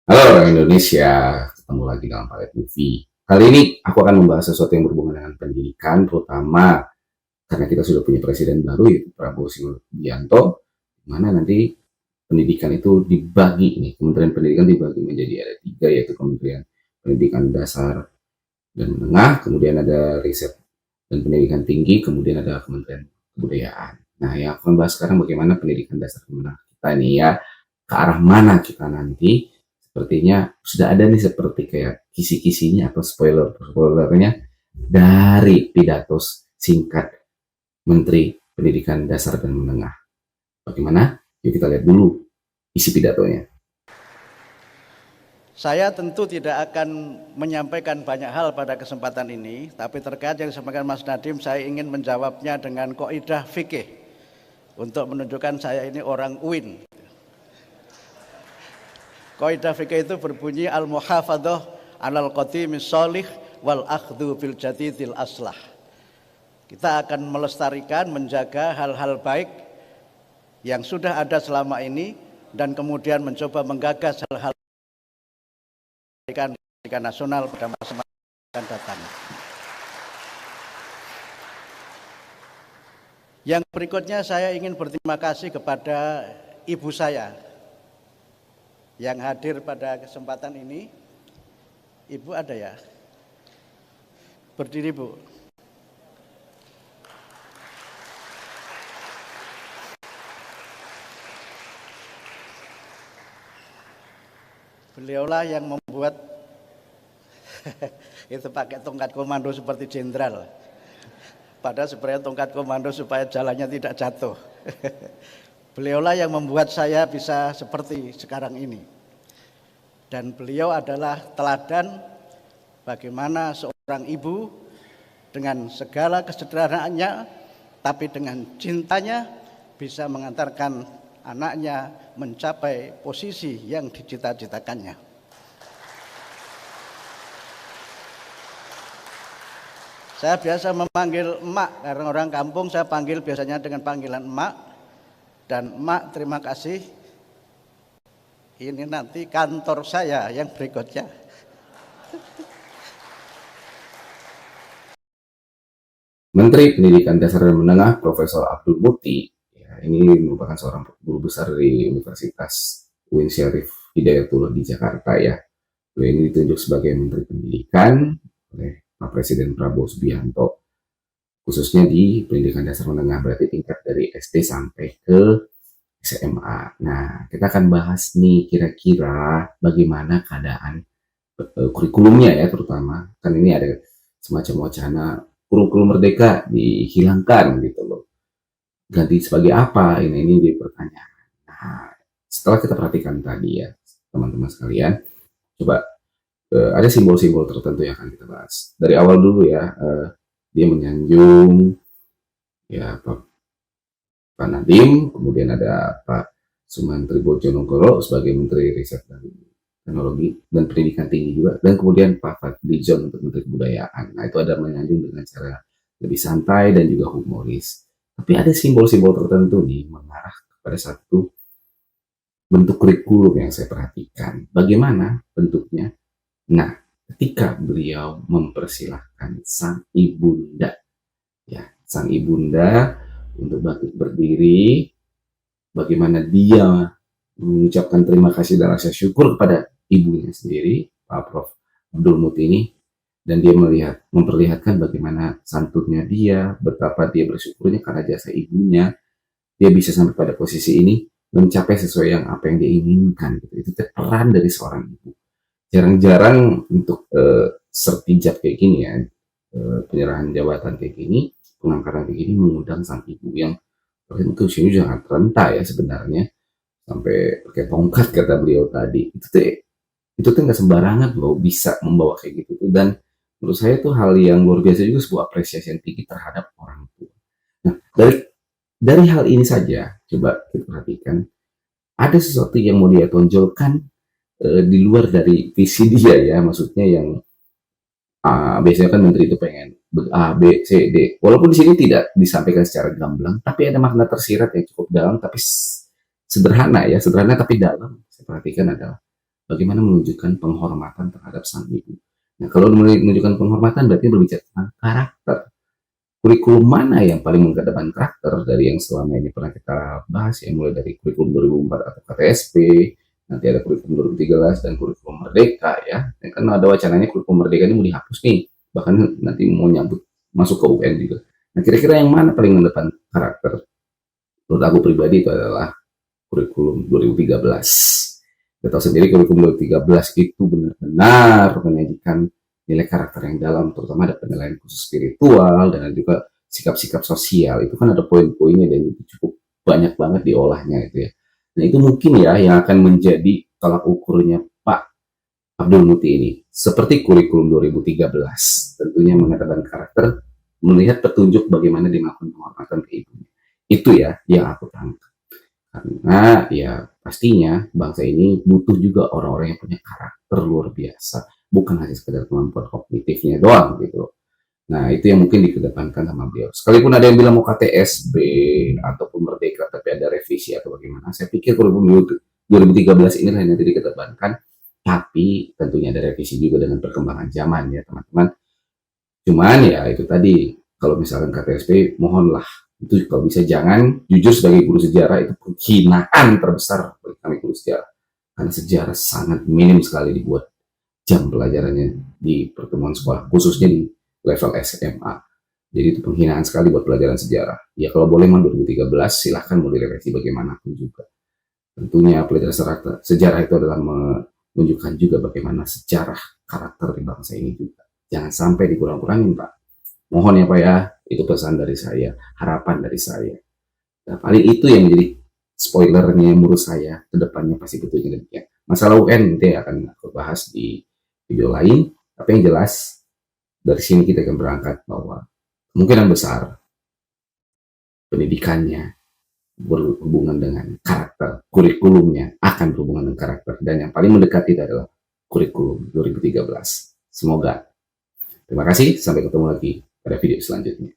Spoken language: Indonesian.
Halo orang Indonesia, ketemu lagi dalam Palet Movie. Kali ini aku akan membahas sesuatu yang berhubungan dengan pendidikan, terutama karena kita sudah punya presiden baru yaitu Prabowo Subianto, di mana nanti pendidikan itu dibagi nih, Kementerian Pendidikan dibagi menjadi ada tiga, yaitu Kementerian Pendidikan Dasar dan Menengah, kemudian ada Riset dan Pendidikan Tinggi, kemudian ada Kementerian Kebudayaan. Nah, yang aku akan bahas sekarang bagaimana pendidikan dasar dan menengah kita ini ya, ke arah mana kita nanti. Sepertinya sudah ada nih seperti kayak kisi-kisinya atau spoilernya dari pidato singkat Menteri Pendidikan Dasar dan Menengah. Bagaimana? Yuk kita lihat dulu isi pidatonya. Saya tentu tidak akan menyampaikan banyak hal pada kesempatan ini, tapi terkait yang disampaikan Mas Nadiem, saya ingin menjawabnya dengan kaidah fikih untuk menunjukkan saya ini orang UIN. Kaidah fikih itu berbunyi al-muhafadzah 'alal qadimis sholih wal akhdhu bil jadidil aslah. Kita akan melestarikan, menjaga hal-hal baik yang sudah ada selama ini dan kemudian mencoba menggagas hal-hal pendidikan nasional pada masa akan datang. Yang berikutnya saya ingin berterima kasih kepada ibu saya yang hadir pada kesempatan ini. Ibu ada ya? Berdiri, Bu. Beliaulah yang membuat itu pakai tongkat komando seperti jenderal. Padahal sebenarnya tongkat komando supaya jalannya tidak jatuh. Beliaulah yang membuat saya bisa seperti sekarang ini. Dan beliau adalah teladan bagaimana seorang ibu dengan segala kesederhanaannya, tapi dengan cintanya bisa mengantarkan anaknya mencapai posisi yang dicita-citakannya. Saya biasa memanggil emak, karena orang kampung saya panggil biasanya dengan panggilan emak. Dan emak, terima kasih. Ini nanti kantor saya yang berikutnya. Menteri Pendidikan Dasar dan Menengah Profesor Abdul Mukti, ya, ini merupakan seorang guru besar di Universitas UIN Syarif Hidayatullah di Jakarta ya. Beliau ini ditunjuk sebagai Menteri Pendidikan oleh Pak Presiden Prabowo Subianto, khususnya di pendidikan dasar menengah, berarti tingkat dari SD sampai ke SMA. Nah, kita akan bahas nih kira-kira bagaimana keadaan kurikulumnya ya, terutama kan ini ada semacam wacana kurikulum merdeka dihilangkan gitu loh. Ganti sebagai apa? Ini jadi pertanyaan. Nah, setelah kita perhatikan tadi ya, teman-teman sekalian, coba ada simbol-simbol tertentu yang akan kita bahas. Dari awal dulu ya, dia menyanjung ya Pak Nadiem, kemudian ada Pak Sumantri Bojonegoro sebagai Menteri Riset dan Teknologi dan Pendidikan Tinggi juga, dan kemudian Pak Fadlizon untuk Menteri Kebudayaan. Nah, itu ada menyanjung dengan cara lebih santai dan juga humoris. Tapi ada simbol-simbol tertentu nih mengarah kepada satu bentuk kurikulum yang saya perhatikan. Bagaimana bentuknya? Nah, ketika beliau mempersilahkan sang ibunda, ya, sang ibunda untuk berdiri, bagaimana dia mengucapkan terima kasih dan rasa syukur kepada ibunya sendiri, Pak Prof. Abdul Mukti ini, dan dia memperlihatkan bagaimana santunnya dia, betapa dia bersyukurnya karena jasa ibunya, dia bisa sampai pada posisi ini, mencapai sesuai yang apa yang dia inginkan. Itu peran dari seorang ibu. Jarang-jarang untuk sertijab kayak gini ya, penyerahan jabatan kayak gini, pengangkatan kayak gini mengundang sang ibu yang itu usianya sangat renta ya sebenarnya, sampai pakai tongkat kata beliau tadi. Itu tuh nggak sembarangan loh bisa membawa kayak gitu tuh. Dan menurut saya itu hal yang luar biasa juga, sebuah apresiasi yang tinggi terhadap orang tua. Nah, dari hal ini saja coba kita perhatikan, ada sesuatu yang mau dia tonjolkan di luar dari visi dia ya, maksudnya yang biasanya kan menteri itu pengen A, B, C, D. Walaupun di sini tidak disampaikan secara gamblang, tapi ada makna tersirat yang cukup dalam, tapi sederhana ya, sederhana tapi dalam. Saya perhatikan adalah bagaimana menunjukkan penghormatan terhadap sang ibu. Nah, kalau menunjukkan penghormatan berarti berbicara tentang karakter. Kurikulum mana yang paling mengedepankan karakter dari yang selama ini pernah kita bahas ya, mulai dari kurikulum 2004 atau KTSP, nanti ada kurikulum 2013 dan kurikulum Merdeka ya. Dan kan ada wacananya kurikulum Merdeka ini mau dihapus nih, bahkan nanti mau nyambut masuk ke UN juga. Nah, kira-kira yang mana paling mengedepankan karakter? Menurut aku pribadi itu adalah kurikulum 2013. Kita tahu sendiri kurikulum 2013 itu benar-benar menyajikan nilai karakter yang dalam, terutama ada penilaian khusus spiritual dan juga sikap-sikap sosial. Itu kan ada poin-poinnya dan itu cukup banyak banget diolahnya itu ya. Nah itu mungkin ya yang akan menjadi tolak ukurnya Pak Abdul Muti ini. Seperti kurikulum 2013, tentunya mengatakan karakter, melihat petunjuk bagaimana dia melakukan penghormatan ke ibunya. Itu ya yang aku tangkap. Karena ya pastinya bangsa ini butuh juga orang-orang yang punya karakter luar biasa, bukan hanya sekedar kemampuan kognitifnya doang gitu. Nah itu yang mungkin dikedepankan sama beliau. Sekalipun ada yang bilang mau KTSB ataupun Merdeka tapi ada revisi atau bagaimana, saya pikir kurikulum 2013 inilah yang nanti dikedepankan, tapi tentunya ada revisi juga dengan perkembangan zaman ya teman-teman. Cuman ya itu tadi, kalau misalkan KTSP mohonlah itu kalau bisa jangan, jujur sebagai guru sejarah itu penghinaan terbesar bagi kami guru sejarah, karena sejarah sangat minim sekali dibuat jam pelajarannya di pertemuan sekolah, khususnya di level SMA. Jadi itu penghinaan sekali buat pelajaran sejarah. Ya kalau boleh mah 2013 silahkan mau direvisi bagaimanapun juga. Tentunya pelajaran sejarah itu adalah menunjukkan juga bagaimana sejarah karakter di bangsa ini juga. Jangan sampai dikurang-kurangin Pak. Mohon ya Pak ya, itu pesan dari saya, harapan dari saya. Nah, paling itu yang menjadi spoilernya menurut saya, kedepannya pasti betulnya demikian. Masalah UN nanti akan aku bahas di video lain, tapi yang jelas dari sini kita akan berangkat bahwa kemungkinan besar pendidikannya berhubungan dengan karakter, kurikulumnya akan berhubungan dengan karakter, dan yang paling mendekati adalah kurikulum 2013. Semoga. Terima kasih, sampai ketemu lagi pada video selanjutnya.